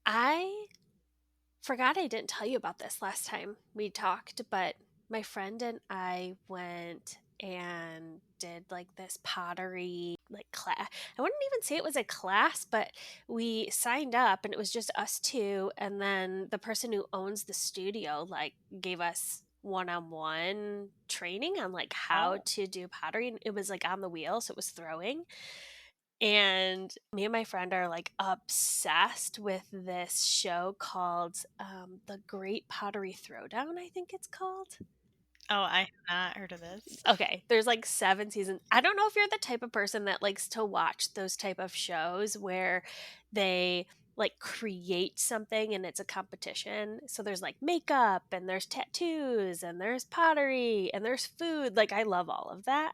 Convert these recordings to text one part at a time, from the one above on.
I forgot I didn't tell you about this last time we talked, but my friend and I went and did like this pottery like class. I wouldn't even say it was a class, but we signed up and it was just us two, and then the person who owns the studio like gave us one-on-one training on like how Oh. to do pottery. And it was like on the wheel, so it was throwing. And me and my friend are like obsessed with this show called The Great Pottery Throwdown, I think it's called. Oh, I have not heard of this. Okay, there's like 7 seasons. I don't know if you're the type of person that likes to watch those type of shows where they like create something and it's a competition. So there's like makeup and there's tattoos and there's pottery and there's food. Like I love all of that.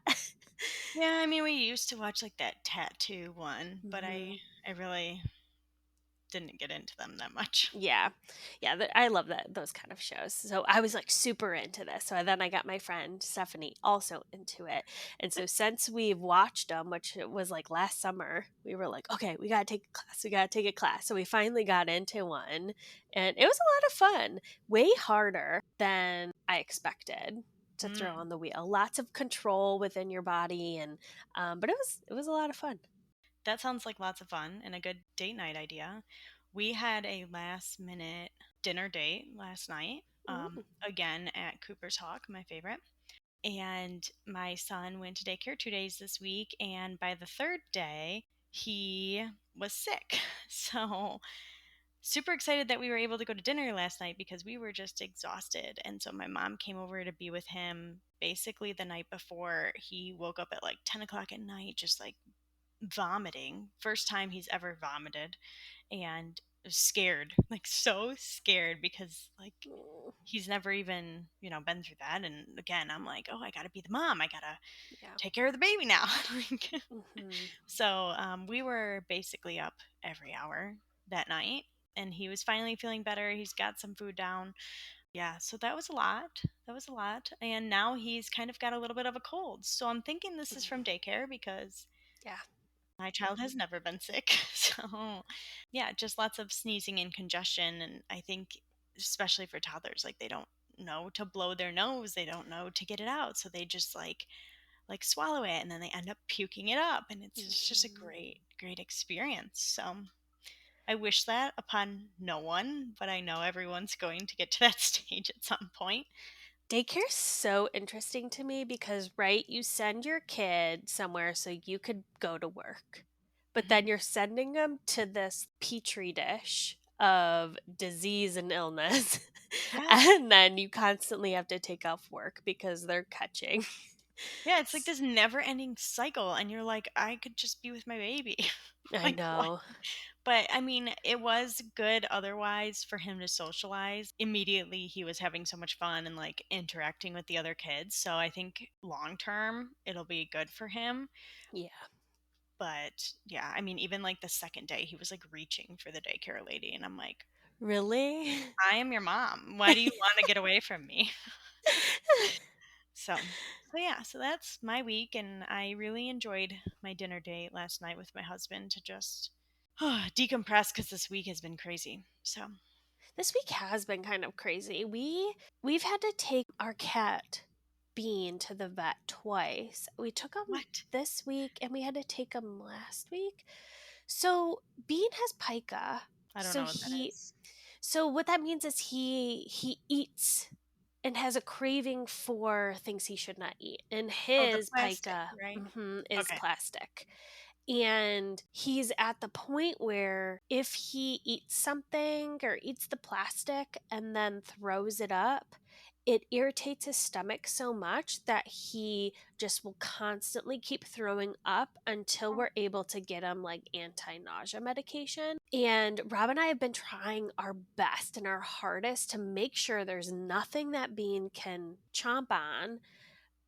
Yeah, I mean, we used to watch, like, that tattoo one, but I Mhm. I really didn't get into them that much. Yeah. Yeah, I love those kind of shows. So I was like super into this. So then I got my friend Stephanie also into it. And so since we've watched them, which it was like last summer, we were like, okay, we got to take a class. We got to take a class. So we finally got into one and it was a lot of fun. Way harder than I expected to throw Mm, on the wheel. Lots of control within your body and but it was a lot of fun. that sounds like lots of fun and a good date night idea. We had a last-minute dinner date last night, Ooh. again at Cooper's Hawk, my favorite, and my son went to daycare 2 days this week, and by the 3rd day, he was sick. So super excited that we were able to go to dinner last night because we were just exhausted. And so my mom came over to be with him basically the night before. He woke up at like 10 o'clock at night, just like vomiting. First time he's ever vomited. And was scared, like so scared because like Mm, he's never even, been through that. And again, I'm like, oh, I got to be the mom. I got to yeah. take care of the baby now. Like, Mhm. so we were basically up every hour that night, and he was finally feeling better. He's got some food down. Yeah, so that was a lot. That was a lot. And now he's kind of got a little bit of a cold. So I'm thinking this is from Mm. daycare because Yeah. my child has never been sick. So yeah, just lots of sneezing and congestion. And I think, especially for toddlers, like they don't know to blow their nose, they don't know to get it out. So they just like swallow it and then they end up puking it up, and it's just a Mhm. great experience. So I wish that upon no one, but I know everyone's going to get to that stage at some point. Daycare's so interesting to me because, right, you send your kid somewhere so you could go to work, but then Mhm. you're sending them to this petri dish of disease and illness, Yeah. and then you constantly have to take off work because they're catching. Yeah, it's like this never ending cycle, and you're like, I could just be with my baby. I Like what? know. But I mean, it was good otherwise for him to socialize. Immediately he was having so much fun and like interacting with the other kids. So I think long term it'll be good for him. Yeah. But yeah, I mean, even like the second day, he was like reaching for the daycare lady. And I'm like, Really? I am your mom. Why do you want to get away from me? So yeah, so that's my week. And I really enjoyed my dinner date last night with my husband to just decompress because this week has been crazy. So, This week has been kind of crazy. We've had to take our cat Bean to the vet twice. We took him what? this week and we had to take him last week. So Bean has pica. I don't So know what that he is. so what that means is he eats and has a craving for things he should not eat. And Oh, the his plastic, pica right? is Okay. plastic. And he's at the point where if he eats something or eats the plastic and then throws it up, it irritates his stomach so much that he just will constantly keep throwing up until Oh, we're able to get him like anti nausea medication. And Rob and I have been trying our best and our hardest to make sure there's nothing that Bean can chomp on,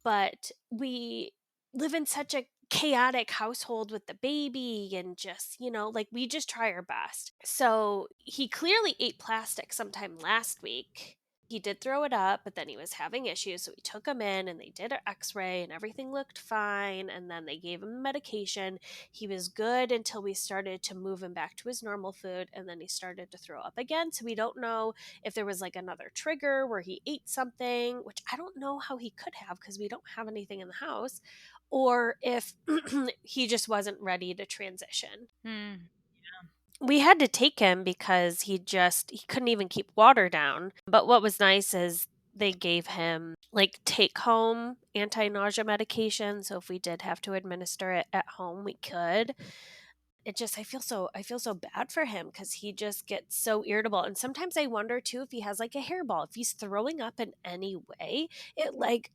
but we live in such a chaotic household with the baby and just, like we just try our best. So he clearly ate plastic sometime last week. He did throw it up, but then he was having issues. So we took him in and they did an x ray and everything looked fine. And then they gave him medication. He was good until we started to move him back to his normal food. And then he started to throw up again. So we don't know if there was like another trigger where he ate something, which I don't know how he could have because we don't have anything in the house, or if he just wasn't ready to transition. Hmm. We had to take him because he couldn't even keep water down. But what was nice is they gave him like take home anti-nausea medication, so if we did have to administer it at home, we could. It just I feel so bad for him cuz he just gets so irritable, and sometimes I wonder too if he has like a hairball. If he's throwing up in any way, it like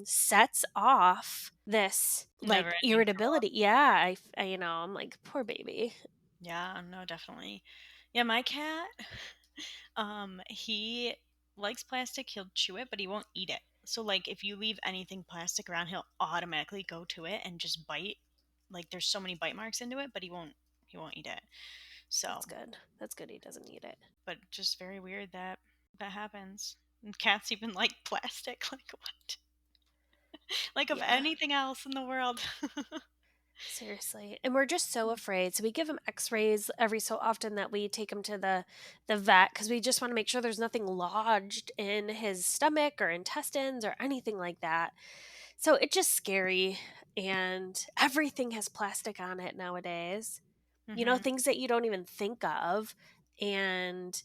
sets off this Never like ending throw up. irritability. Yeah, I'm like poor baby. Yeah, no, definitely. Yeah, my cat, he likes plastic. He'll chew it, but he won't eat it. So, like, if you leave anything plastic around, he'll automatically go to it and just bite. Like, there's so many bite marks into it, but he won't eat it. So, That's good. That's good he doesn't need it. but just very weird that that happens. And cats even like plastic. Like what? Like of Yeah. anything else in the world. Seriously. And we're just so afraid. So we give him x-rays every so often that we take him to the vet cuz we just want to make sure there's nothing lodged in his stomach or intestines or anything like that. So it's just scary, and everything has plastic on it nowadays. Hmm. Things that you don't even think of. And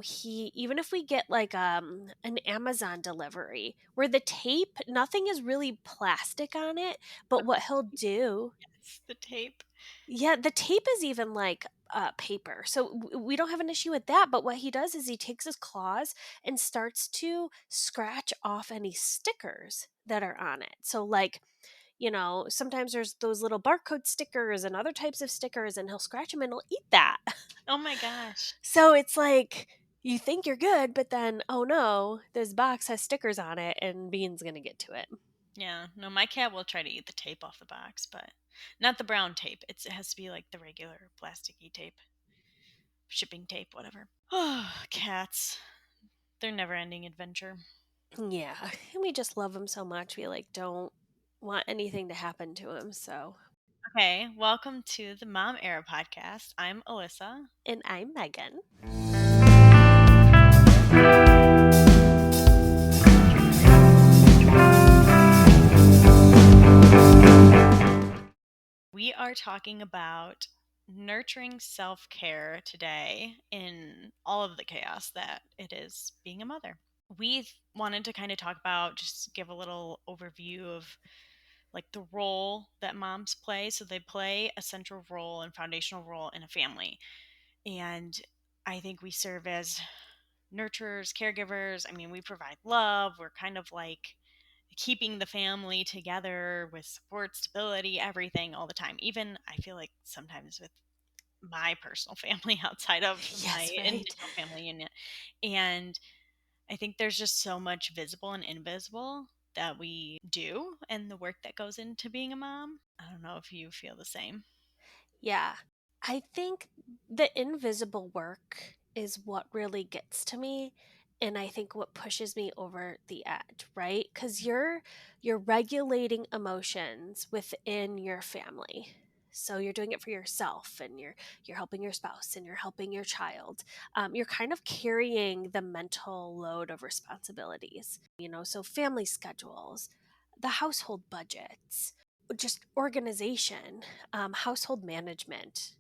he even if we get like an Amazon delivery where the tape, nothing is really plastic on it, but what he'll do, Yes, the tape. yeah, the tape is even like paper. So we don't have an issue with that, but what he does is he takes his claws and starts to scratch off any stickers that are on it. So like, sometimes there's those little barcode stickers and other types of stickers, and he'll scratch them and he'll eat that. Oh my gosh. So it's like you think you're good, but then, oh no, this box has stickers on it and Bean's going to get to it. Yeah, no, my cat will try to eat the tape off the box, but not the brown tape. It has to be like the regular plasticky tape, shipping tape, whatever. Oh, cats. They're never ending adventure. Yeah. And we just love him so much. We like don't want anything to happen to him. So, Okay, welcome to the Mom Era podcast. I'm Alyssa. and I'm Megan. We are talking about nurturing self care today in all of the chaos that it is being a mother. We wanted to kind of talk about, just give a little overview of like the role that moms play. So they play a central role and foundational role in a family. And I think we serve as nurturers, caregivers. I mean, we provide love. We're kind of like keeping the family together with support, stability, everything all the time. Even I feel like sometimes with my personal family outside of my Yes, right. initial family unit. And I think there's just so much visible and invisible that we do and the work that goes into being a mom. I don't know if you feel the same. Yeah. I think the invisible work is what really gets to me, and I think what pushes me over the edge, right? Cuz you're regulating emotions within your family. So you're doing it for yourself, and you're helping your spouse, and you're helping your child. You're kind of carrying the mental load of responsibilities. So family schedules, the household budgets, just organization, household management,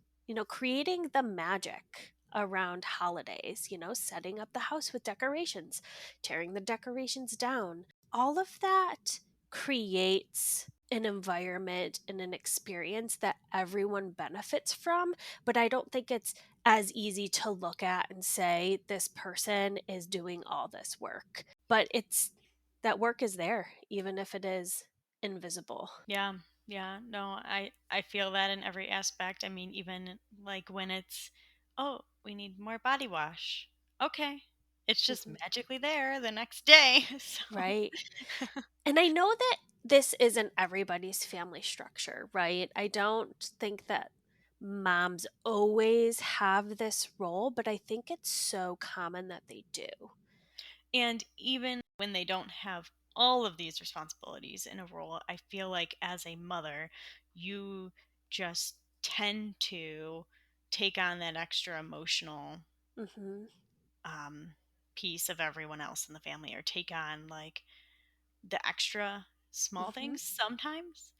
creating the magic around holidays, setting up the house with decorations, tearing the decorations down. All of that creates an environment and an experience that everyone benefits from. But I don't think it's as easy to look at and say, this person is doing all this work. But that work is there, even if it is invisible. Yeah. Yeah. No, I feel that in every aspect. I mean, even like when it's, oh, we need more body wash. Okay. It's just Mhm. magically there the next day. So, Right. And I know that this isn't everybody's family structure, right? I don't think that moms always have this role, but I think it's so common that they do. And even when they don't have all of these responsibilities in a role, I feel like as a mother, you just tend to take on that extra emotional Mm-hmm. um, piece of everyone else in the family, or take on like the extra small Mm-hmm. things sometimes.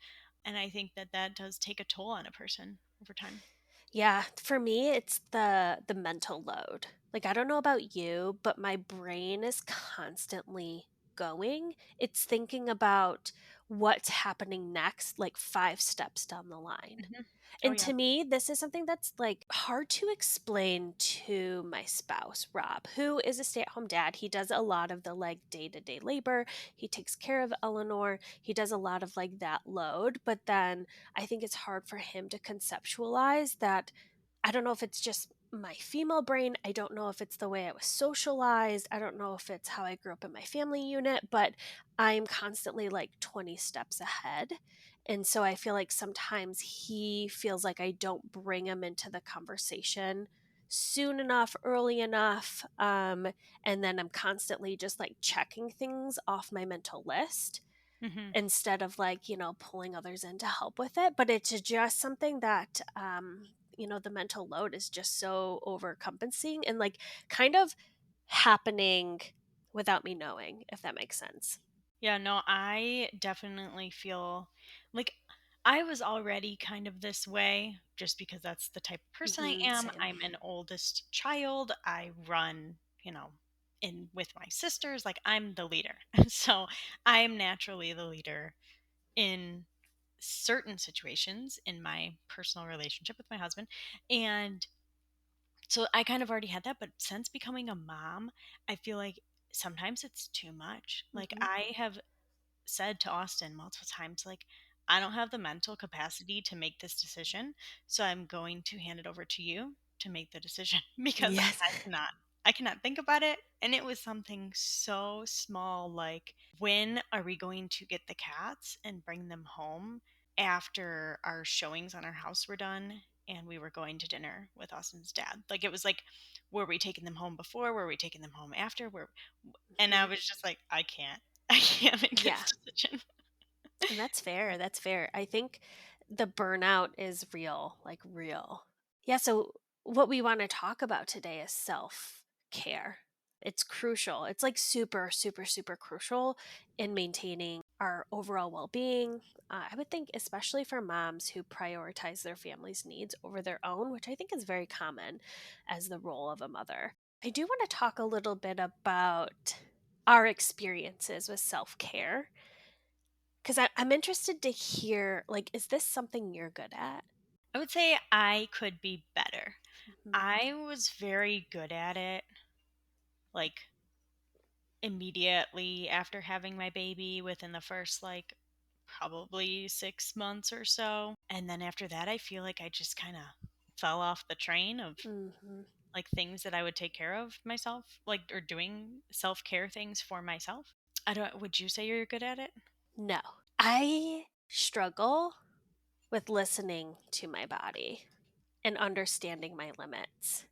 And I think that that does take a toll on a person over time. Yeah, for me, it's the mental load. Like, I don't know about you, but my brain is constantly going. It's thinking about what's happening next, like 5 steps down the line. Hmm. Oh, And yeah. to me, this is something that's like hard to explain to my spouse, Rob, who is a stay-at-home dad. He does a lot of the like day-to-day labor. He takes care of Eleanor. He does a lot of like that load, but then I think it's hard for him to conceptualize that. I don't know if it's just my female brain. I don't know if it's the way I was socialized. I don't know if it's how I grew up in my family unit, but I'm constantly like 20 steps ahead. And so I feel like sometimes he feels like I don't bring him into the conversation soon enough, early enough. And then I'm constantly just like checking things off my mental list Hmm. instead of like, pulling others in to help with it. But it's just something that, the mental load is just so overcompensating and like kind of happening without me knowing, if that makes sense. Yeah, no, I definitely feel like I was already kind of this way just because that's the type of person I am. Same. I'm an oldest child. I run, in with my sisters. Like, I'm the leader. So I am naturally the leader in certain situations in my personal relationship with my husband. And so I kind of already had that. But since becoming a mom, I feel like sometimes it's too much. Like, Hmm. I have said to Austin multiple times, like, I don't have the mental capacity to make this decision, so I'm going to hand it over to you to make the decision because Yes. I cannot think about it. And it was something so small, like, when are we going to get the cats and bring them home after our showings on our house were done and we were going to dinner with Austin's dad? Like, it was like, were we taking them home before? Were we taking them home after? And I Hmm. was just like, I can't. I can't make Yeah. this decision. And that's fair. That's fair. I think the burnout is real, like real. Yeah. So, what we want to talk about today is self care. It's crucial. It's like super, super, super crucial in maintaining our overall well being. I would think, especially for moms who prioritize their family's needs over their own, which I think is very common as the role of a mother. I do want to talk a little bit about our experiences with self care because I'm interested to hear, like, is this something you're good at? I would say I could be better. Mhm. I was very good at it, like, immediately after having my baby, within the first, like, probably 6 months or so. And then after that, I feel like I just kind of fell off the train of Mhm. like things that I would take care of myself, like, or doing self care things for myself. I don't, would you say you're good at it? No. I struggle with listening to my body and understanding my limits.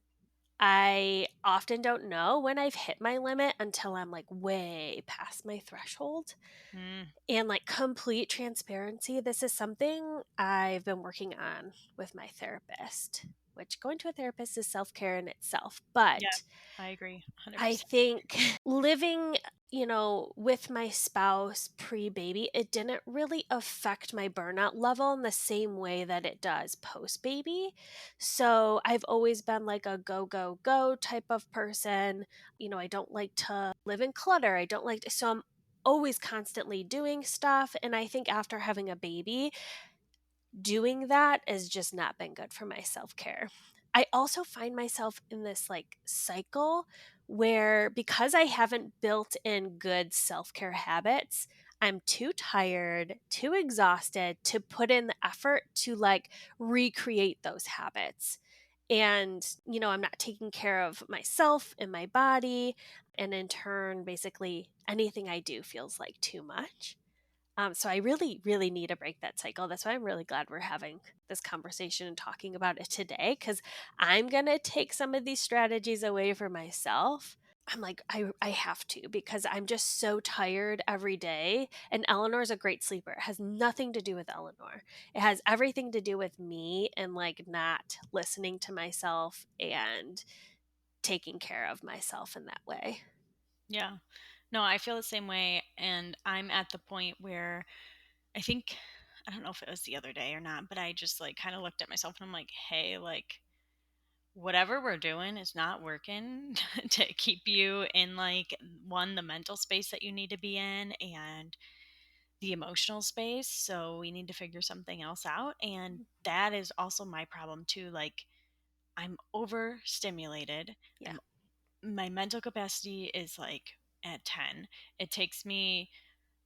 I often don't know when I've hit my limit until I'm like way past my threshold. Mm, And like complete transparency, this is something I've been working on with my therapist, which going to a therapist is self care in itself. yeah, But I agree I 100%. think living, with my spouse pre baby, it didn't really affect my burnout level in the same way that it does post baby. So I've always been like a go, go, go type of person. I don't like to live in clutter. I don't like to, so I'm always constantly doing stuff. And I think after having a baby, doing that has just not been good for my self care. I also find myself in this like cycle where because I haven't built in good self care habits, I'm too tired, too exhausted to put in the effort to like recreate those habits. And, I'm not taking care of myself and my body. And in turn, basically anything I do feels like too much. So I really, really need to break that cycle. That's why I'm really glad we're having this conversation and talking about it today because I'm going to take some of these strategies away for myself. I'm like, I have to because I'm just so tired every day. And Eleanor's a great sleeper. It has nothing to do with Eleanor. It has everything to do with me and like not listening to myself and taking care of myself in that way. Yeah. No, I feel the same way. And I'm at the point where I think, I don't know if it was the other day or not, but I just like kind of looked at myself and I'm like, hey, like, whatever we're doing is not working to keep you in like one, the mental space that you need to be in and the emotional space. So we need to figure something else out. And that is also my problem too. Like, I'm overstimulated. Yeah. I'm My mental capacity is like at 10. It takes me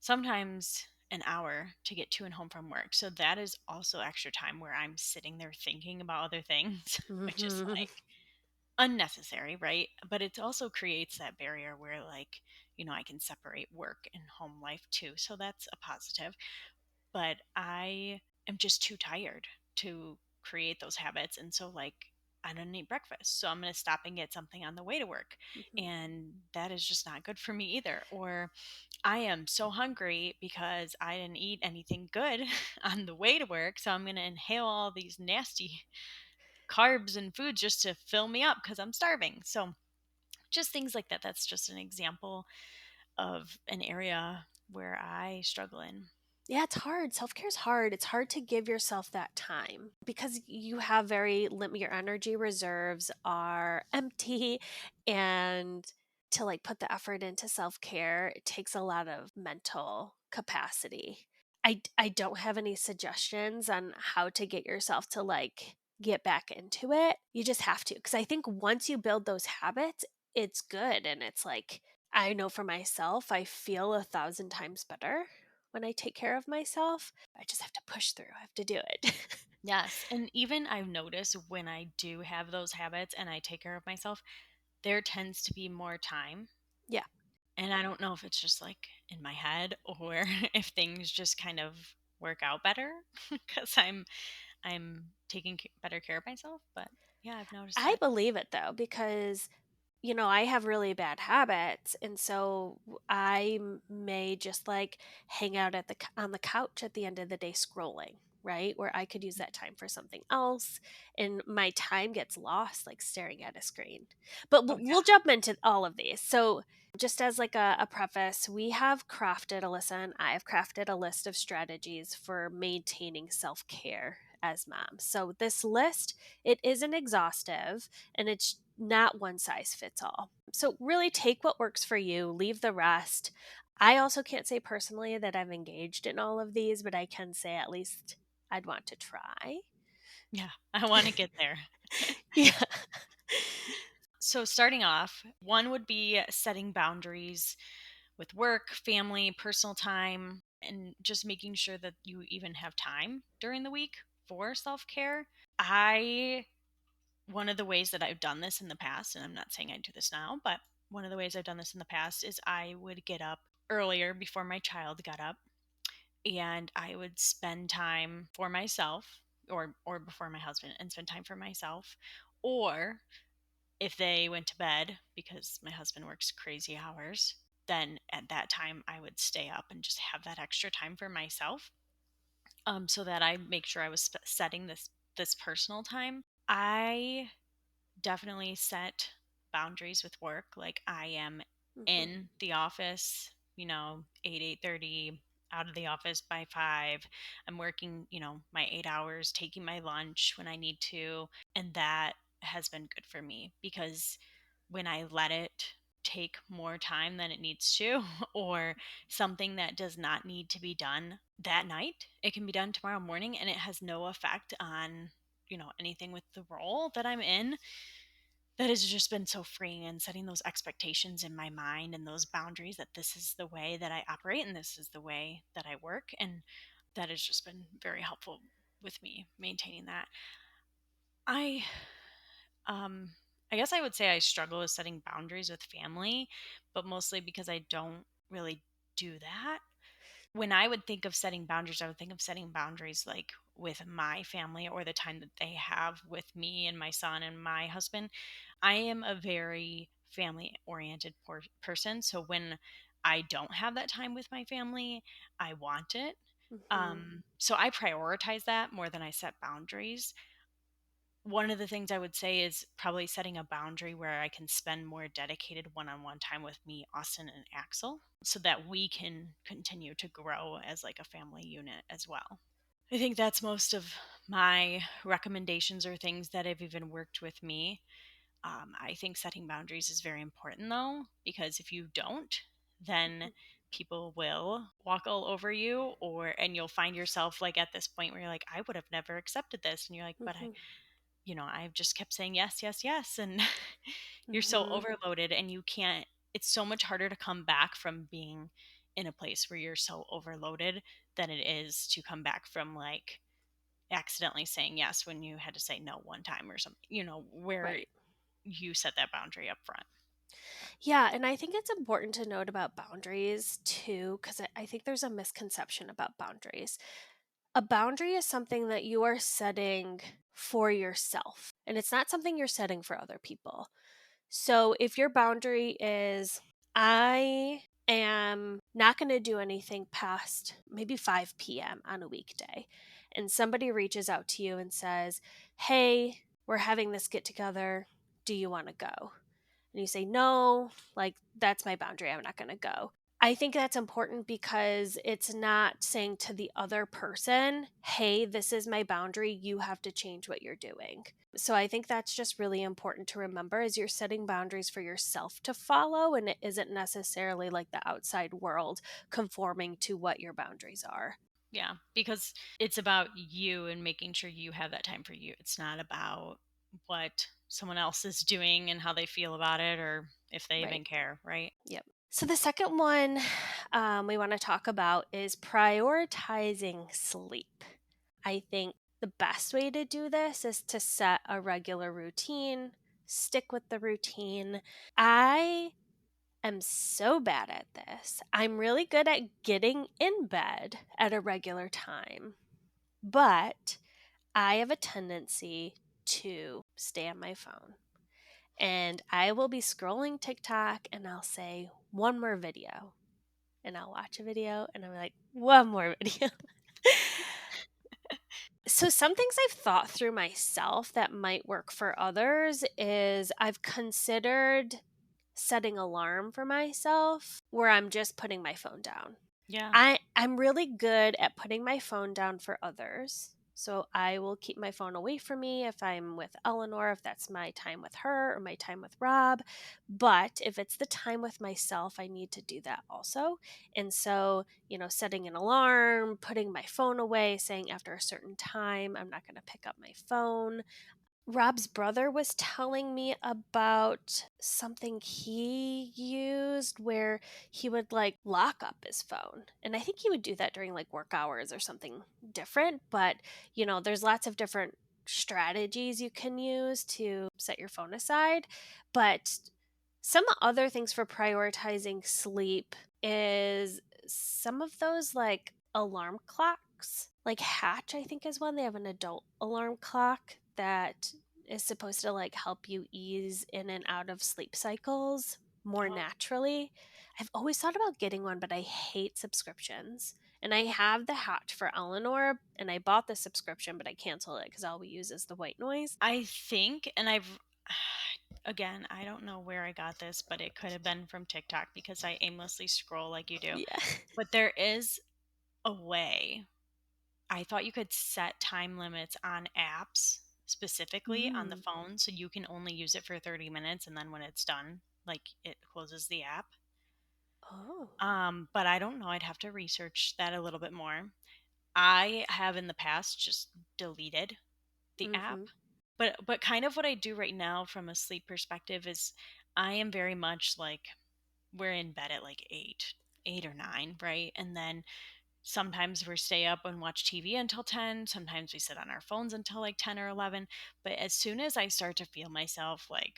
sometimes an hour to get to and home from work. So that is also extra time where I'm sitting there thinking about other things, which is Hmm. like unnecessary, right? But it also creates that barrier where like, I can separate work and home life too. So that's a positive. But I am just too tired to create those habits. And so, like, I don't eat breakfast. So I'm going to stop and get something on the way to work. Hmm. And that is just not good for me either. Or I am so hungry because I didn't eat anything good on the way to work. So I'm going to inhale all these nasty carbs and foods just to fill me up because I'm starving. So just things like that. That's just an example of an area where I struggle in. Yeah, it's hard. Self care is hard. It's hard to give yourself that time because you have very limit. Your energy reserves are empty, and to like put the effort into self care, it takes a lot of mental capacity. I don't have any suggestions on how to get yourself to like get back into it. You just have to because I think once you build those habits, it's good, and it's like I know for myself, I feel 1,000 times better when I take care of myself. I just have to push through. I have to do it. Yes. And even I've noticed when I do have those habits and I take care of myself, there tends to be more time. Yeah. And I don't know if it's just like in my head or if things just kind of work out better because I'm taking better care of myself. But yeah, I've noticed I it. believe it though, because I have really bad habits, and so may just like hang out on the couch at the end of the day scrolling, right? Where I could use that time for something else, and my time gets lost like staring at a screen. But Oh we'll jump into all of these. So, just as like a preface, we have crafted Alyssa and I have crafted a list of strategies for maintaining self care as moms. So this list, it isn't exhaustive, and it's not one size fits all. So, really take what works for you, leave the rest. I also can't say personally that I've engaged in all of these, but I can say at least I'd want to try. yeah. I want to get there. Yeah. So starting off, one would be setting boundaries with work, family, personal time, and just making sure that you even have time during the week for self care. I, one of the ways that I've done this in the past, and I'm not saying I do this now, but one of the ways I've done this in the past is I would get up earlier before my child got up and I would spend time for myself or before my husband and spend time for myself, or if they went to bed because my husband works crazy hours, then at that time I would stay up and just have that extra time for myself, so that I make sure I was setting this personal time. I definitely set boundaries with work. Like I am Mhm. in the office, 8:30, out of the office by 5. I'm working, my 8 hours, taking my lunch when I need to, and that has been good for me because when I let it take more time than it needs to, or something that does not need to be done that night, it can be done tomorrow morning and it has no effect on, anything with the role that I'm in. That has just been so freeing, and setting those expectations in my mind and those boundaries that this is the way that I operate and this is the way that I work. And that has just been very helpful with me maintaining that. I um I guess I would say I struggle with setting boundaries with family, but mostly because I don't really do that. When I would think of setting boundaries, I would think of setting boundaries like with my family or the time that they have with me and my son and my husband. I am a very family oriented person. So when I don't have that time with my family, I want it. Mhm. So I prioritize that more than I set boundaries. One of the things I would say is probably setting a boundary where I can spend more dedicated one on one time with me, Austin, and Axel so that we can continue to grow as like a family unit as well. I think that's most of my recommendations or things that have even worked with me. I think setting boundaries is very important though, because if you don't, then Mhm. people will walk all over you, or and you'll find yourself like at this point where you're like, I would have never accepted this, and you're like, but Mhm. I've just kept saying yes, yes, yes, and you're so Mhm. overloaded, and you can't. It's so much harder to come back from being in a place where you're so overloaded than it is to come back from like accidentally saying yes when you had to say no one time or something, where Right. you set that boundary up front. Yeah, and I think it's important to note about boundaries too, because I think there's a misconception about boundaries. A boundary is something that you are setting for yourself, and it's not something you're setting for other people. So if your boundary is, I am not going to do anything past maybe 5 p.m. on a weekday, and somebody reaches out to you and says, hey, we're having this get together. Do you want to go? And you say, no, like that's my boundary. I'm not going to go. I think that's important because it's not saying to the other person, hey, this is my boundary. You have to change what you're doing. So I think that's just really important to remember as you're setting boundaries for yourself to follow, and it isn't necessarily like the outside world conforming to what your boundaries are. Yeah, because it's about you and making sure you have that time for you. It's not about what someone else is doing and how they feel about it or if they Right. even care, right? Yep. So the second one we want to talk about is prioritizing sleep. I think the best way to do this is to set a regular routine, stick with the routine. I am so bad at this. I'm really good at getting in bed at a regular time, but I have a tendency to stay on my phone. And I will be scrolling TikTok and I'll say, one more video. And I'll watch a video and I'm like, one more video. So, some things I've thought through myself that might work for others is I've considered setting alarm for myself where I'm just putting my phone down. Yeah. I'm really good at putting my phone down for others. So I will keep my phone away from me if I'm with Eleanor, if that's my time with her or my time with Rob. But if it's the time with myself, I need to do that also. And so, setting an alarm, putting my phone away, saying after a certain time, I'm not going to pick up my phone. Rob's brother was telling me about something he used where he would like lock up his phone. And I think he would do that during like work hours or something different. But, there's lots of different strategies you can use to set your phone aside. But some other things for prioritizing sleep is some of those like alarm clocks. Like Hatch, I think is one. They have an adult alarm clock that is supposed to like help you ease in and out of sleep cycles more Oh, naturally. I've always thought about getting one, but I hate subscriptions. And I have the Hatch for Eleanor, and I bought the subscription, but I canceled it because all we use is the white noise. I think, and again, I don't know where I got this, but it could have been from TikTok because I aimlessly scroll like you do. Yeah. But there is a way. I thought you could set time limits on apps specifically on the Mm. phone so you can only use it for 30 minutes and then when it's done, like it closes the app. Oh. But I don't know. I'd have to research that a little bit more. I have in the past just deleted the app. Mm-hmm. But kind of what I do right now from a sleep perspective is I am very much like we're in bed at like 8 or 9, right? And then sometimes we stay up and watch TV until 10. Sometimes we sit on our phones until like 10 or 11. But as soon as I start to feel myself like,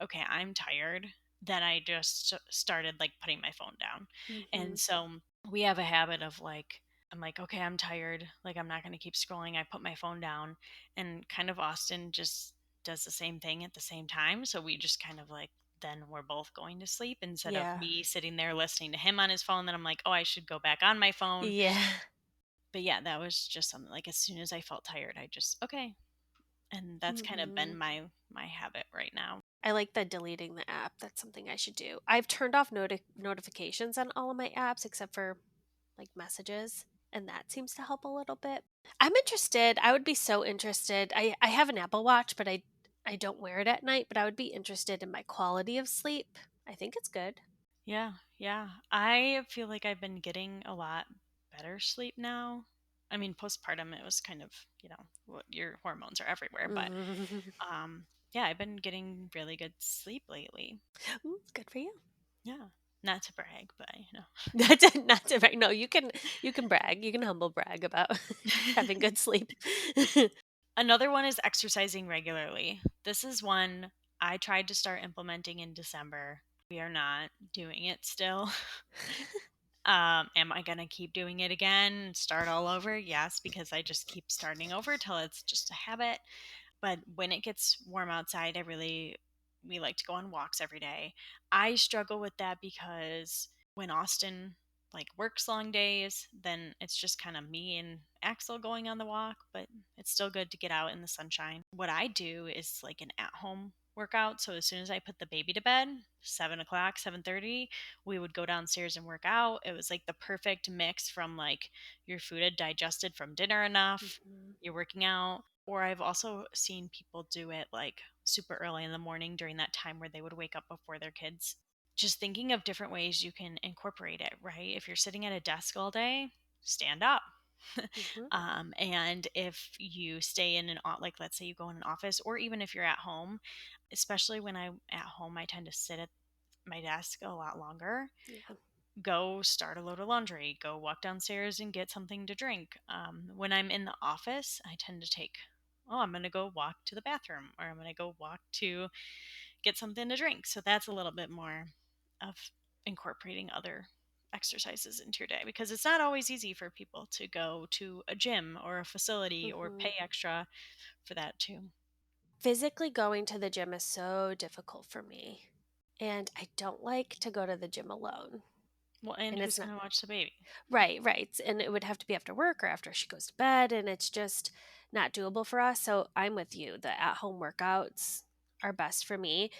okay, I'm tired, then I just started like putting my phone down. Mm-hmm. And so we have a habit of like, I'm like, okay, I'm tired. Like, I'm not going to keep scrolling. I put my phone down. And kind of Austin just does the same thing at the same time. So we just kind of like then we're both going to sleep instead of Yeah. me sitting there listening to him on his phone. Then I'm like, oh, I should go back on my phone. Yeah. But yeah, that was just something like as soon as I felt tired, I just, okay. And that's kind of been Mhm. my habit right now. I like the deleting the app. That's something I should do. I've turned off notifications on all of my apps except for like messages, and that seems to help a little bit. I'm interested. I would be so interested. I have an Apple Watch, but I don't wear it at night, but I would be interested in my quality of sleep. I think it's good. Yeah, yeah. I feel like I've been getting a lot better sleep now. I mean, postpartum, it was kind of, your hormones are everywhere, but Mhm. um, yeah, I've been getting really good sleep lately. Ooh, good for you. Yeah, not to brag, but That's not to brag. No, you can brag. You can humble brag about having good sleep. another one is exercising regularly. This is one I tried to start implementing in December. We are not doing it still. Am I gonna keep doing it again and start all over? Yes, because I just keep starting over till it's just a habit. But when it gets warm outside, we like to go on walks every day. I struggle with that because when Austin like works long days, then it's just kind of me and Axel going on the walk, but it's still good to get out in the sunshine. What I do is like an at-home workout. So as soon as I put the baby to bed, 7 o'clock, 7:30, we would go downstairs and work out. It was like the perfect mix from like your food had digested from dinner enough, Mhm. you're working out. Or I've also seen people do it like super early in the morning during that time where they would wake up before their kids. Just thinking of different ways you can incorporate it, right? If you're sitting at a desk all day, stand up. Mhm. And if you stay in like let's say you go in an office, or even if you're at home, especially when I'm at home, I tend to sit at my desk a lot longer. Yeah. Go start a load of laundry, go walk downstairs and get something to drink. When I'm in the office, I tend to take, oh, I'm going to go walk to the bathroom, or I'm going to go walk to get something to drink. So that's a little bit more of incorporating other exercises into your day, because it's not always easy for people to go to a gym or a facility or Mhm. pay extra for that too. Physically going to the gym is so difficult for me. And I don't like to go to the gym alone. Well, and And who's it's not going to watch the baby? right, right. And it would have to be after work or after she goes to bed. And it's just not doable for us. So I'm with you. The at home workouts are best for me.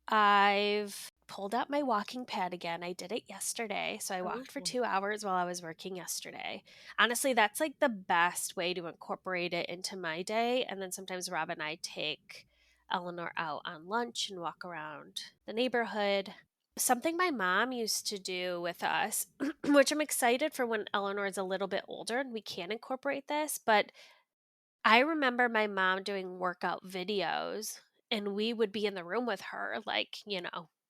I've pulled out my walking pad again. I did it yesterday. So I Oh, walked for 2 hours while I was working yesterday. Honestly, that's like the best way to incorporate it into my day. And then sometimes Rob and I take Eleanor out on lunch and walk around the neighborhood. Something my mom used to do with us, which I'm excited for when Eleanor is a little bit older and we can incorporate this, but I remember my mom doing workout videos and we would be in the room with her, like,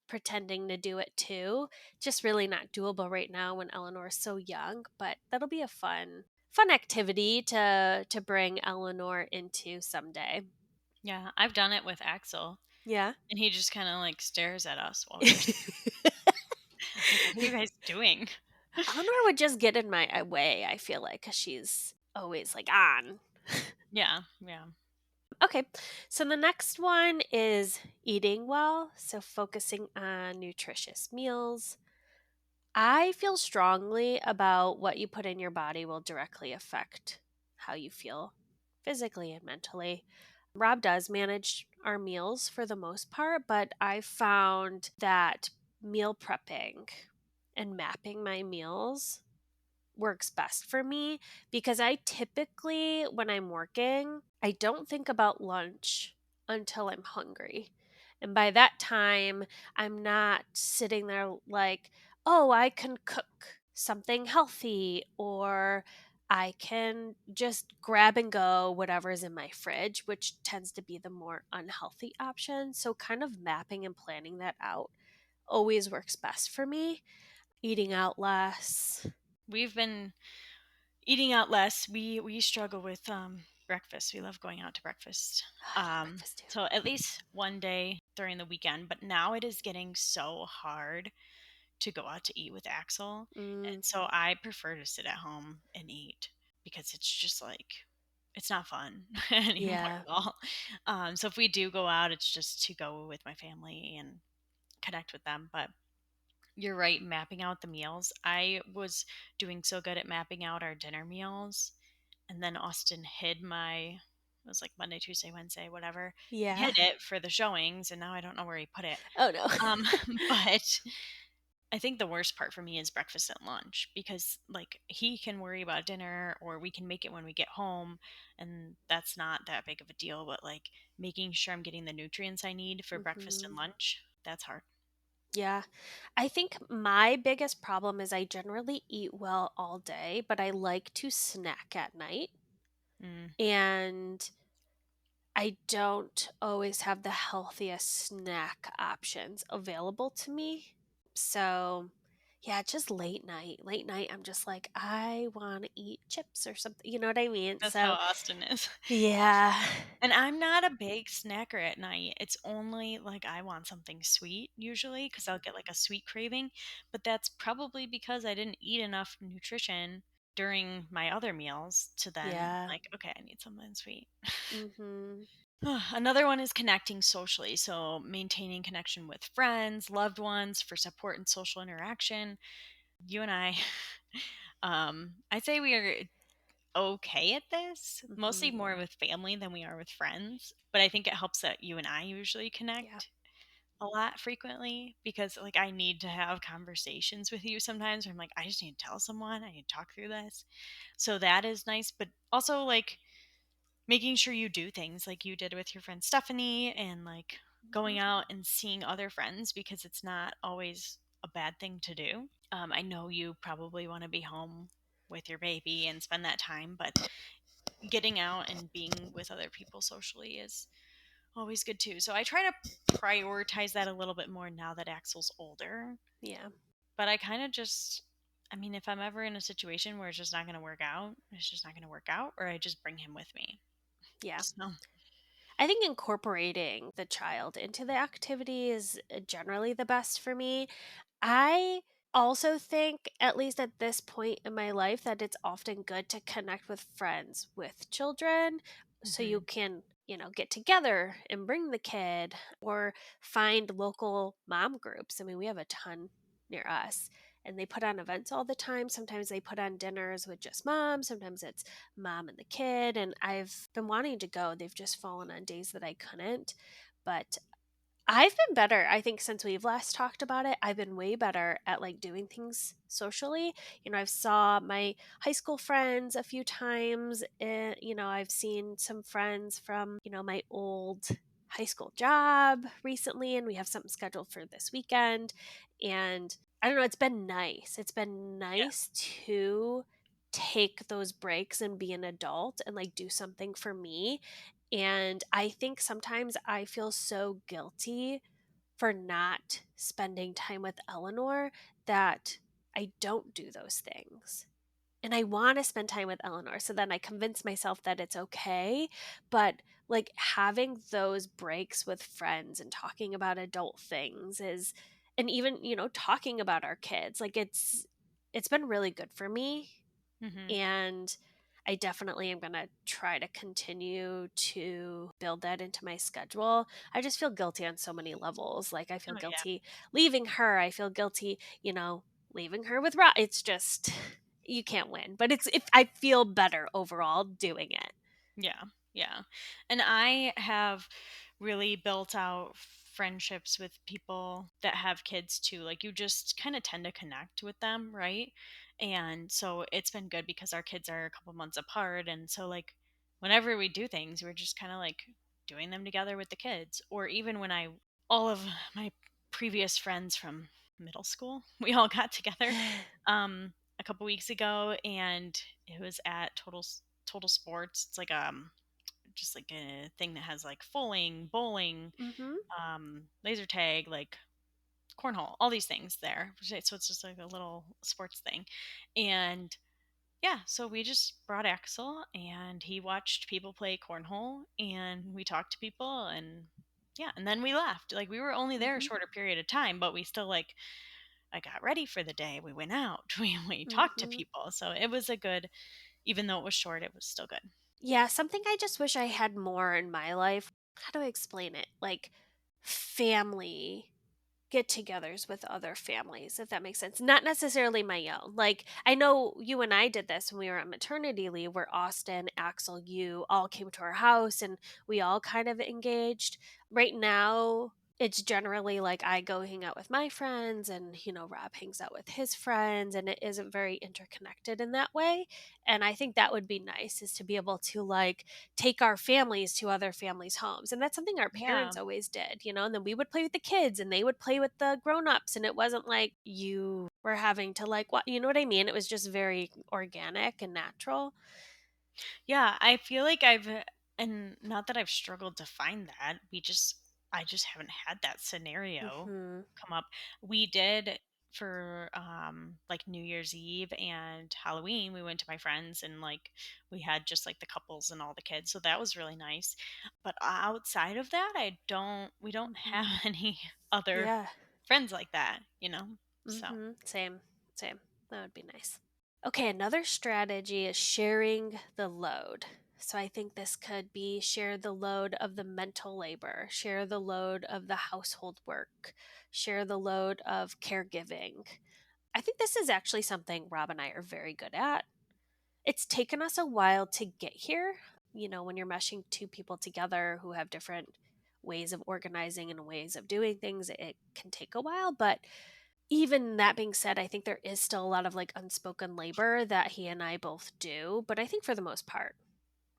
pretending to do it too. Just really not doable right now when Eleanor is so young, but that'll be a fun activity to bring Eleanor into someday. yeah, I've done it with Axel, Yeah. and he just kind of like stares at us while we're like, what are you guys doing? Eleanor would just get in my way, I feel like, because she's always like on. Yeah, yeah. Okay, so the next one is eating well. So focusing on nutritious meals. I feel strongly about what you put in your body will directly affect how you feel physically and mentally. Rob does manage our meals for the most part, but I found that meal prepping and mapping my meals works best for me because I typically, when I'm working, I don't think about lunch until I'm hungry. And by that time, I'm not sitting there like, oh, I can cook something healthy or I can just grab and go whatever's in my fridge, which tends to be the more unhealthy option. So, kind of mapping and planning that out always works best for me. Eating out less. We've been eating out less. We struggle with breakfast. We love going out to breakfast. I love breakfast too. So at least one day during the weekend, but now it is getting so hard to go out to eat with Axel. Mm, And so I prefer to sit at home and eat, because it's just like it's not fun anymore yeah. at all. So if we do go out, it's just to go with my family and connect with them. But you're right, mapping out the meals. I was doing so good at mapping out our dinner meals, and then Austin hid my, it was like Monday, Tuesday, Wednesday, whatever. He Yeah. hid it for the showings, and now I don't know where he put it. Oh, no. Um, but I think the worst part for me is breakfast and lunch, because like he can worry about dinner or we can make it when we get home, and that's not that big of a deal, but like making sure I'm getting the nutrients I need for breakfast and Mhm. lunch, that's hard. Yeah. I think my biggest problem is I generally eat well all day, but I like to snack at night. Mm, And I don't always have the healthiest snack options available to me. So, yeah, just late night. Late night, I'm just like, I want to eat chips or something. You know what I mean? that's how So, Austin is. yeah. And I'm not a big snacker at night. It's only like I want something sweet usually because I'll get like a sweet craving. But that's probably because I didn't eat enough nutrition during my other meals to then, Yeah. like, okay, I need something sweet. Mhm. Another one is connecting socially. So maintaining connection with friends, loved ones for support and social interaction. You and I, I'd say we are okay at this, mostly Mhm. more with family than we are with friends. But I think it helps that you and I usually Yeah. connect a lot frequently, because like I need to have conversations with you sometimes where I'm like, I just need to tell someone, I need to talk through this. So that is nice. But also like making sure you do things like you did with your friend Stephanie, and like Mhm. going out and seeing other friends, because it's not always a bad thing to do. I know you probably want to be home with your baby and spend that time, but getting out and being with other people socially is always good too. So I try to prioritize that a little bit more now that Axel's older. Yeah. But I kind of just, I mean, if I'm ever in a situation where it's just not going to work out, it's just not going to work out, or I just bring him with me. Yeah. So, I think incorporating the child into the activity is generally the best for me. I also think, at least at this point in my life, that it's often good to connect with friends with children so you mhm. can, get together and bring the kid or find local mom groups. I mean, we have a ton near us and they put on events all the time. Sometimes they put on dinners with just mom, sometimes it's mom and the kid. And I've been wanting to go. They've just fallen on days that I couldn't. But I've been better, I think, since we've last talked about it. I've been way better at like doing things socially. I've saw my high school friends a few times. I've seen some friends from, my old high school job recently, and we have something scheduled for this weekend. And I don't know, it's been nice. It's been Yeah. nice to take those breaks and be an adult and like do something for me. And I think sometimes I feel so guilty for not spending time with Eleanor that I don't do those things. And I want to spend time with Eleanor. So then I convince myself that it's okay. But like having those breaks with friends and talking about adult things is, and even, talking about our kids, like it's been really good for me. Mhm. And I definitely am going to try to continue to build that into my schedule. I just feel guilty on so many levels. Like I feel Oh yeah. guilty leaving her. I feel guilty, leaving her with Rob. It's just you can't win. But it's if I feel better overall doing it. Yeah, yeah. And I have really built out friendships with people that have kids too. Like you just kind of tend to connect with them, right? And so it's been good because our kids are a couple months apart. And so, like, whenever we do things, we're just kind of like doing them together with the kids. Or even when all of my previous friends from middle school, we all got together a couple weeks ago, and it was at Total Sports. It's like just like a thing that has like bowling, Mhm. laser tag, like cornhole, all these things there. So it's just like a little sports thing. And yeah, so we just brought Axel and he watched people play cornhole and we talked to people, and yeah, and then we left. Like we were only there a Mhm. shorter period of time, but we still like I got ready for the day. We went out. We talked to Mhm. people. So it was a good, even though it was short, it was still good. Yeah, something I just wish I had more in my life. How do I explain it? Like family. get-togethers with other families, if that makes sense. Not necessarily my own. Like, I know you and I did this when we were on maternity leave, where Austin, Axel, you all came to our house and we all kind of engaged. Right now, it's generally like I go hang out with my friends and, Rob hangs out with his friends, and it isn't very interconnected in that way. And I think that would be nice, is to be able to like take our families to other families' homes. And that's something our Yeah. parents always did, and then we would play with the kids and they would play with the grown-ups, and it wasn't like you were having to like what, you know what I mean? It was just very organic and natural. Yeah, I feel like and not that I've struggled to find that. I just haven't had that scenario Mhm. come up. We did for like New Year's Eve and Halloween, we went to my friends and like we had just like the couples and all the kids. So that was really nice. But outside of that, we don't have Mhm. any other Yeah. friends like that, you know? So, Same. Same. That would be nice. Okay, another strategy is sharing the load. So I think this could be share the load of the mental labor, share the load of the household work, share the load of caregiving. I think this is actually something Rob and I are very good at. It's taken us a while to get here. When you're meshing two people together who have different ways of organizing and ways of doing things, it can take a while. But even that being said, I think there is still a lot of like unspoken labor that he and I both do. But I think for the most part,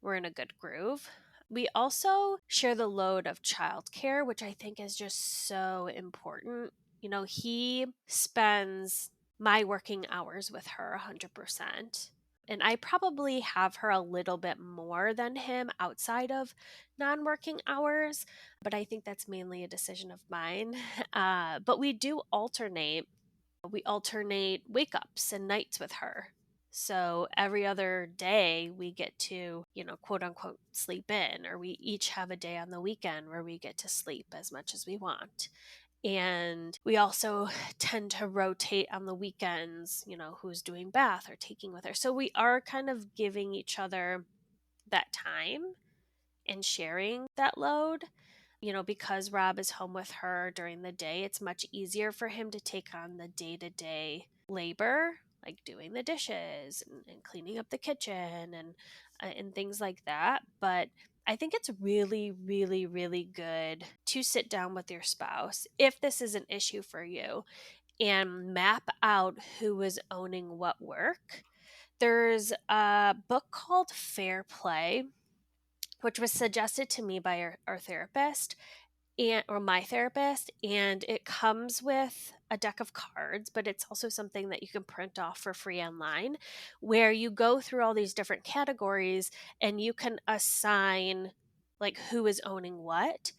we're in a good groove. We also share the load of childcare, which I think is just so important. He spends my working hours with her 100%. And I probably have her a little bit more than him outside of non working hours, but I think that's mainly a decision of mine. But we alternate wake ups and nights with her. So every other day we get to, quote unquote, sleep in, or we each have a day on the weekend where we get to sleep as much as we want. And we also tend to rotate on the weekends, who's doing bath or taking with her. So we are kind of giving each other that time and sharing that load. Because Rob is home with her during the day, it's much easier for him to take on the day to day labor, like doing the dishes and cleaning up the kitchen and things like that. But I think it's really, really, really good to sit down with your spouse if this is an issue for you and map out who is owning what work. There's a book called Fair Play, which was suggested to me by our therapist or my therapist, and it comes with a deck of cards, but it's also something that you can print off for free online, where you go through all these different categories and you can assign like who is owning what.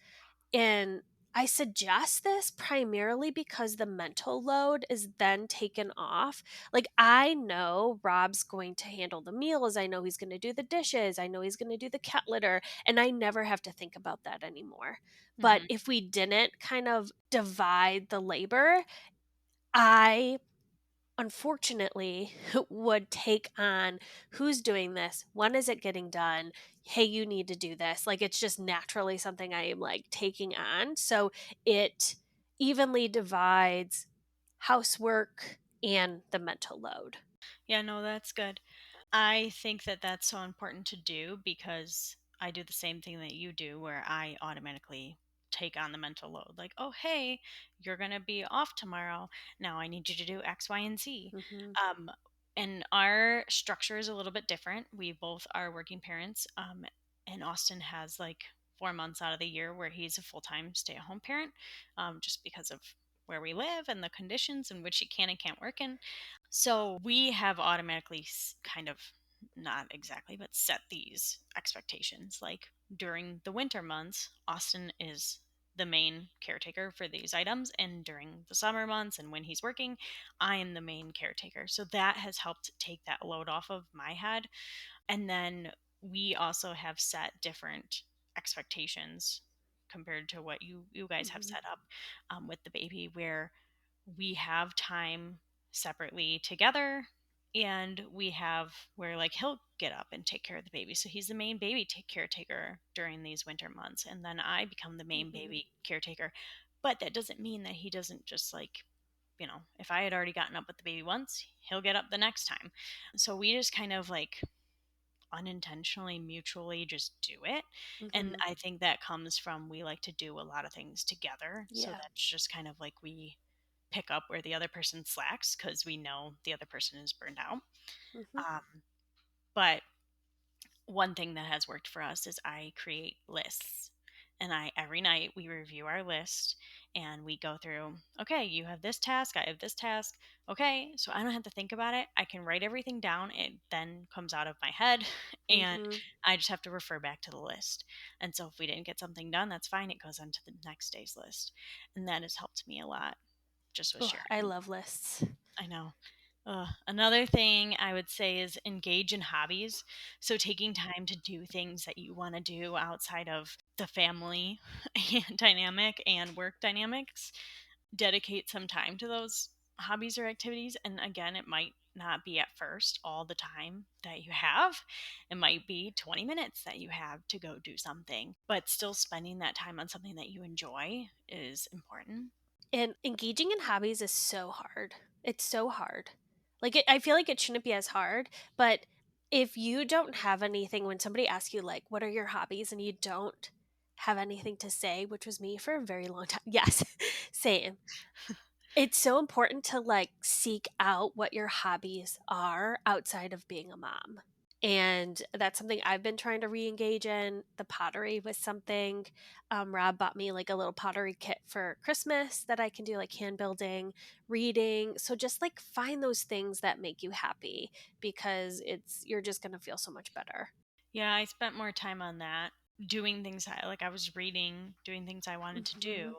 And I suggest this primarily because the mental load is then taken off. Like, I know Rob's going to handle the meals. I know he's going to do the dishes. I know he's going to do the cat litter. And I never have to think about that anymore. But mhm. if we didn't kind of divide the labor, I unfortunately would take on who's doing this, when is it getting done, hey, you need to do this. Like, it's just naturally something I am like taking on, so it evenly divides housework and the mental load. Yeah, no, that's good. I think that that's so important to do because I do the same thing that you do where I automatically take on the mental load. Like, oh, hey, you're going to be off tomorrow. Now I need you to do X, Y, and Z. Hmm. Um, and our structure is a little bit different. We both are working parents. And Austin has like 4 months out of the year where he's a full time stay at home parent, just because of where we live and the conditions in which he can and can't work in. So we have automatically kind of, not exactly, but set these expectations. Like during the winter months, Austin is the main caretaker for these items. And during the summer months and when he's working, I am the main caretaker. So that has helped take that load off of my head. And then we also have set different expectations compared to what you guys have Hmm. set up, with the baby, where we have time separately together, and we have where like he'll get up and take care of the baby, so he's the main baby take caretaker during these winter months, and then I become the main Hmm. baby caretaker But that doesn't mean that he doesn't just like, if I had already gotten up with the baby once, he'll get up the next time. So we just kind of like unintentionally mutually just do it. And Mm-hmm. I think that comes from we like to do a lot of things together. So Yeah. that's just kind of like we pick up where the other person slacks because we know the other person is burned out. Mm-hmm. But one thing that has worked for us is I create lists. And I every night we review our list and we go through, okay, you have this task, I have this task. Okay, so I don't have to think about it. I can write everything down. It then comes out of my head and Mm-hmm. I just have to refer back to the list. And so if we didn't get something done, that's fine. It goes on to the next day's list. And that has helped me a lot just with Oh, I sharing. love lists. I know. Another thing I would say is engage in hobbies. So, taking time to do things that you want to do outside of the family and dynamic and work dynamics. Dedicate some time to those hobbies or activities. And again, it might not be at first all the time that you have. It might be 20 minutes that you have to go do something, but still spending that time on something that you enjoy is important. And engaging in hobbies is so hard. It's so hard. I feel like it shouldn't be as hard, but if you don't have anything, when somebody asks you, like, what are your hobbies, and you don't have anything to say, which was me for a very long time. Yes, same. It's so important to like seek out what your hobbies are outside of being a mom. And that's something I've been trying to re-engage in. The pottery was something. Rob bought me like a little pottery kit for Christmas that I can do like hand building, reading. So just like find those things that make you happy, because you're just gonna feel so much better. Yeah, I spent more time on that, doing things I was reading, doing things I wanted to do Hmm.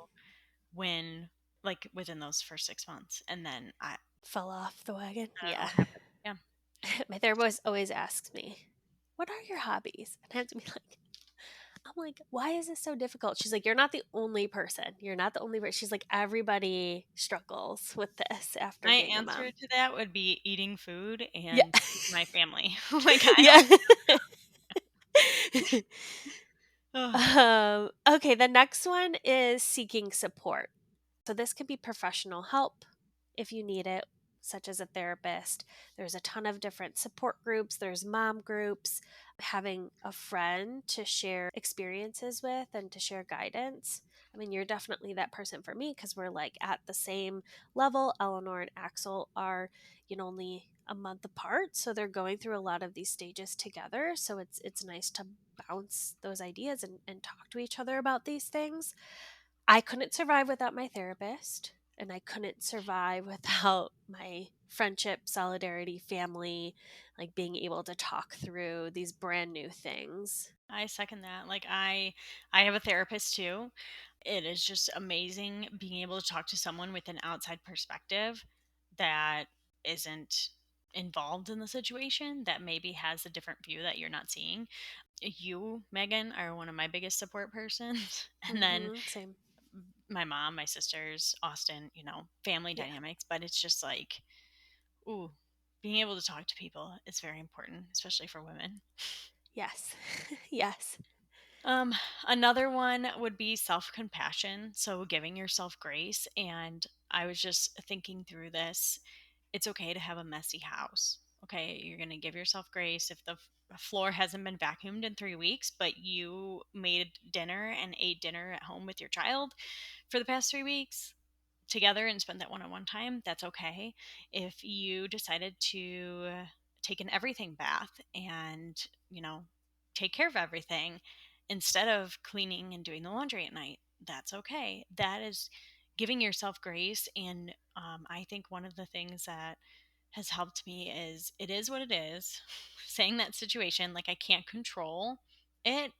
when like within those first 6 months. And then Fell off the wagon. I don't know Yeah. what happened. Yeah. My therapist always asks me, "What are your hobbies?" And I have to be like, I'm like, why is this so difficult? She's like, you're not the only person. You're not the only person. She's like, everybody struggles with this after My being a answer mom. to that would be eating food Yeah. and feeding my family. Like I Yeah. don't Ugh. Okay, the next one is seeking support. So this can be professional help if you need it, such as a therapist. There's a ton of different support groups, there's mom groups, having a friend to share experiences with and to share guidance. I mean, you're definitely that person for me because we're like at the same level. Eleanor and Axel are, only a month apart, so they're going through a lot of these stages together. So it's nice to bounce those ideas and talk to each other about these things. I couldn't survive without my therapist, and I couldn't survive without my friendship, solidarity, family, like being able to talk through these brand new things. I second that. Like I have a therapist too. It is just amazing being able to talk to someone with an outside perspective that isn't involved in the situation, that maybe has a different view that you're not seeing. You, Megan, are one of my biggest support persons. And then Same. my mom, my sisters, Austin, family Yeah. dynamics. But it's just like, ooh, being able to talk to people is very important, especially for women. Yes. Yes. Um, Another one would be self compassion. So giving yourself grace. And I was just thinking through this. It's okay to have a messy house. Okay. You're going to give yourself grace if the floor hasn't been vacuumed in 3 weeks, but you made dinner and ate dinner at home with your child for the past 3 weeks together and spend that one-on-one time. That's okay. If you decided to take an everything bath and, you know, take care of everything instead of cleaning and doing the laundry at night, that's okay. That is giving yourself grace. And I think one of the things that has helped me is it is what it is. Saying that situation, like I can't control it,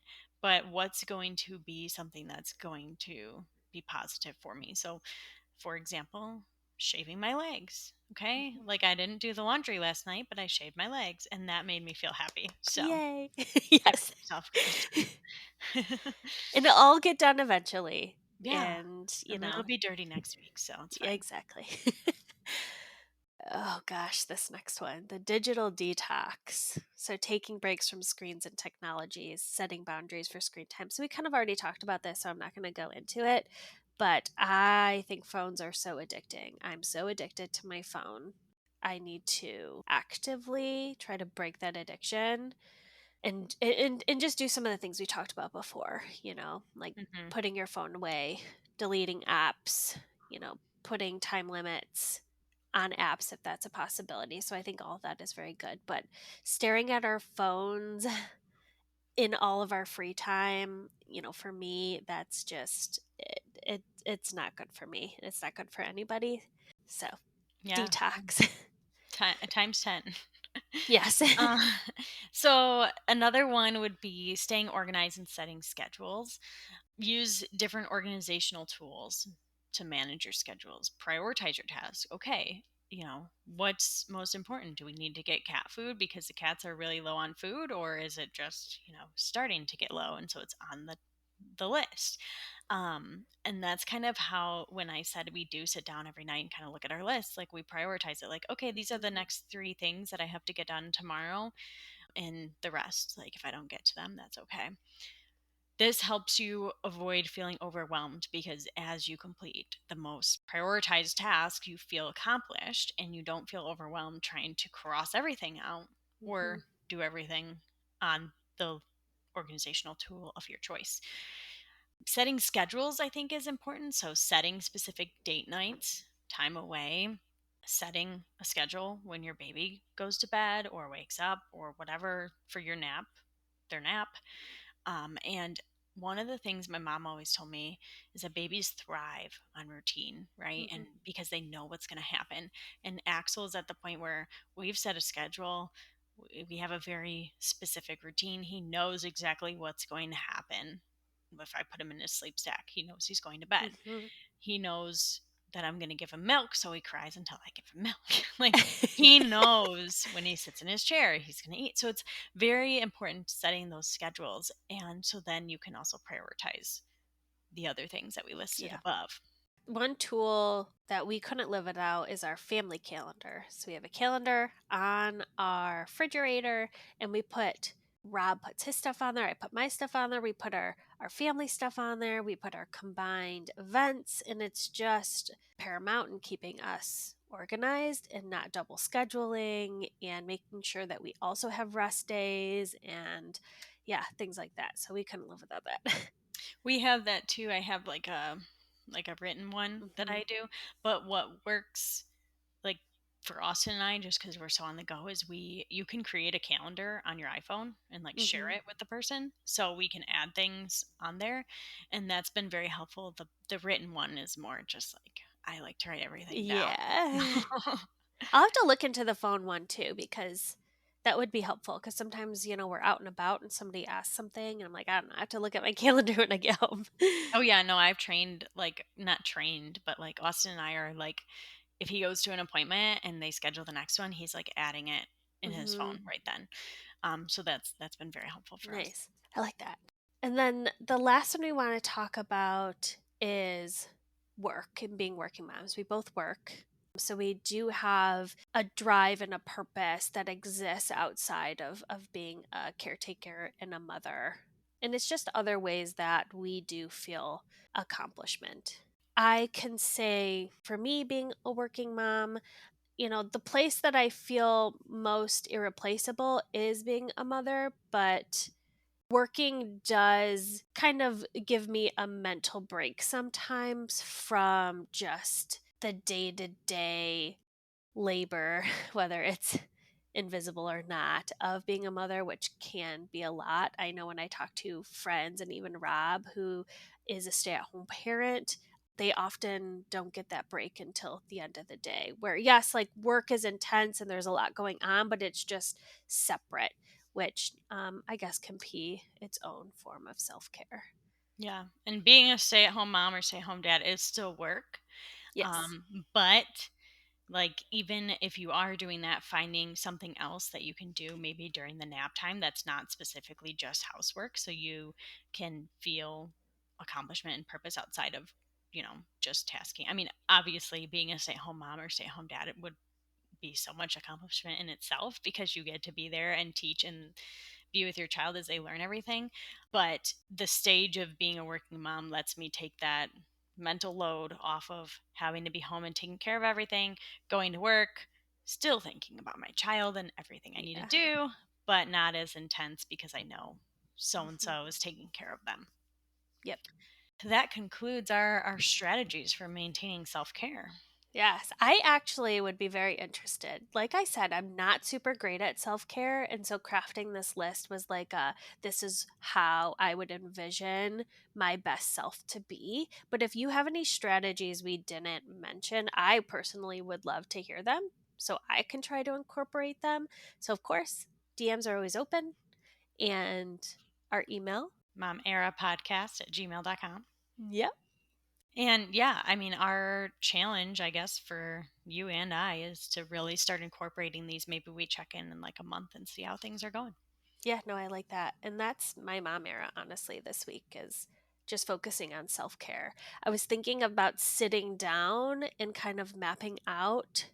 but what's going to be something that's going to be positive for me. So, for example, shaving my legs. Okay. Mhm. Like I didn't do the laundry last night, but I shaved my legs and that made me feel happy. So, Yay. give Yes. yourself grace. And it'll all get done eventually. Yeah. And, And then it'll be dirty next week. So, it's yeah, fine. exactly. Oh gosh, this next one, the digital detox. So, taking breaks from screens and technologies, setting boundaries for screen time. So, we kind of already talked about this, so I'm not going to go into it. But I think phones are so addicting. I'm so addicted to my phone. I need to actively try to break that addiction and just do some of the things we talked about before, like Hmm. putting your phone away, deleting apps, putting time limits on apps if that's a possibility. So I think all of that is very good. But staring at our phones in all of our free time, for me, that's just it's not good for me. It's not good for anybody. So Yeah. detox. Times 10. Yes. uh, so another one would be staying organized and setting schedules. Use different organizational tools to manage your schedules. Prioritize your tasks. Okay, what's most important? Do we need to get cat food because the cats are really low on food, or is it just, starting to get low and so it's on the list? And that's kind of how, when I said we do sit down every night and kind of look at our list, like we prioritize it, like, okay, these are the Mhm. next three things that I have to get done tomorrow, and the rest, like, if I don't get to them, that's okay. This helps you avoid feeling overwhelmed because as you complete the most prioritized task, you feel accomplished and you don't feel overwhelmed trying to cross everything out Mhm. or do everything on the organizational tool of your choice. Setting schedules, I think, is important. So, setting specific date nights, time away, setting a schedule when your baby goes to bed or wakes up or whatever for your nap, their nap. And one of the things my mom always told me is that babies thrive on routine, right? And Mhm. because they know what's going to happen. And Axel is at the point where we've set a schedule. We have a very specific routine. He knows exactly what's going to happen. If I put him in his sleep sack, he knows he's going to bed. Mhm. He knows that I'm going to give him milk, so he cries until I give him milk. Like, he knows when he sits in his chair, he's going to eat. So it's very important setting those schedules. And so then you can also prioritize the other things that we listed Yeah. above. One tool that we couldn't live without is our family calendar. So we have a calendar on our refrigerator, and Rob puts his stuff on there. I put my stuff on there. We put our family stuff on there. We put our combined events, and it's just paramount in keeping us organized and not double scheduling and making sure that we also have rest days and yeah, things like that. So we couldn't live without that. We have that too. I have like a written one that Hmm. I do. But what works, like, for Austin and I, just because we're so on the go, is you can create a calendar on your iPhone and like share Hmm. it with the person, so we can add things on there, and that's been very helpful. The written one is more just like, I like to write everything Yeah. down. I'll have to look into the phone one too because that would be helpful because sometimes, we're out and about and somebody asks something and I'm like, I don't know, I have to look at my calendar when I get home. Oh yeah, no, I've trained, like, not trained, but like Austin and I are like, if he goes to an appointment and they schedule the next one, he's like adding it in his Hmm. phone right then. So that's been very helpful for us. Nice. I like that. And then the last one we want to talk about is work and being working moms. We both work. So we do have a drive and a purpose that exists outside of being a caretaker and a mother. And it's just other ways that we do feel accomplishment. I can say for me, being a working mom, the place that I feel most irreplaceable is being a mother, but working does kind of give me a mental break sometimes from just the day to day labor, whether it's invisible or not, of being a mother, which can be a lot. I know when I talk to friends and even Rob, who is a stay at home parent, they often don't get that break until the end of the day. Where, yes, like work is intense and there's a lot going on, but it's just separate, which I guess can be its own form of self care. Yeah, and being a stay-at-home mom or stay-at-home dad is still work. Yes. But like, even if you are doing that, finding something else that you can do maybe during the nap time that's not specifically just housework, so you can feel accomplishment and purpose outside of, just tasking. I mean, obviously, being a stay-at-home mom or stay-at-home dad, it would be so much accomplishment in itself because you get to be there and teach and be with your child as they learn everything. But the stage of being a working mom lets me take that mental load off of having to be home and taking care of everything, going to work, still thinking about my child and everything I need to Yeah. do, but not as intense because I know so and Mhm. so is taking care of them. Yep. That concludes our strategies for maintaining self care. Yes, I actually would be very interested. Like I said, I'm not super great at self care. And so crafting this list was like, this is how I would envision my best self to be. But if you have any strategies we didn't mention, I personally would love to hear them so I can try to incorporate them. So, of course, DMs are always open and our email. Momerapodcast@gmail.com. Yep. And yeah, I mean, our challenge, I guess, for you and I is to really start incorporating these. Maybe we check in like a month and see how things are going. Yeah, no, I like that. And that's my mom era, honestly, this week is just focusing on self care. I was thinking about sitting down and kind of mapping out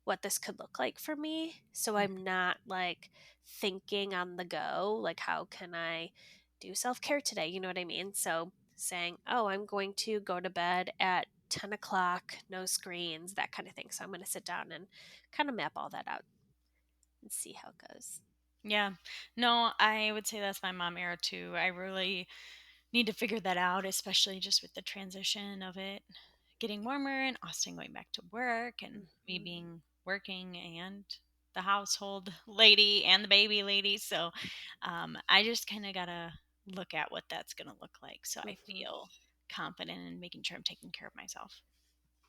what this could look like for me. So Mm. I'm not like thinking on the go, like, how can I do self care today? You know what I mean? So saying, oh, I'm going to go to bed at 10 o'clock, no screens, that kind of thing. So I'm going to sit down and kind of map all that out and see how it goes. Yeah. No, I would say that's my mom era too. I really need to figure that out, especially just with the transition of it getting warmer and Austin going back to work and me Hmm. being working and the household lady and the baby lady. So I just kind of got to look at what that's going to look like so I Hmm. feel confident in making sure I'm taking care of myself.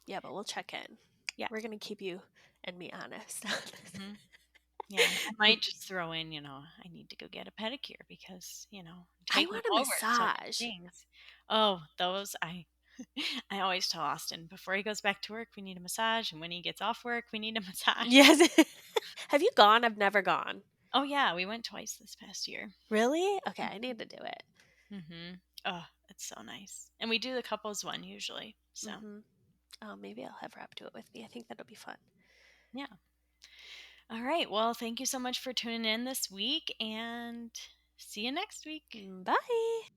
Yeah, but we'll check in. Yeah. We're gonna keep you and me honest. Hmm. Yeah. I might just throw in, I need to go get a pedicure because, I'm I taking want a over so massage. many things. Oh, those I always tell Austin before he goes back to work, we need a massage, and when he gets off work, we need a massage. Yes. Have you gone? I've never gone. Oh yeah, we went twice this past year. Really? Okay, I need to do it. Mm-hmm. Oh, it's so nice, and we do the couples one usually. So Hmm. Oh, maybe I'll have Rob do it with me. I think that'll be fun. yeah. All right. Well, thank you so much for tuning in this week, and see you next week. Bye.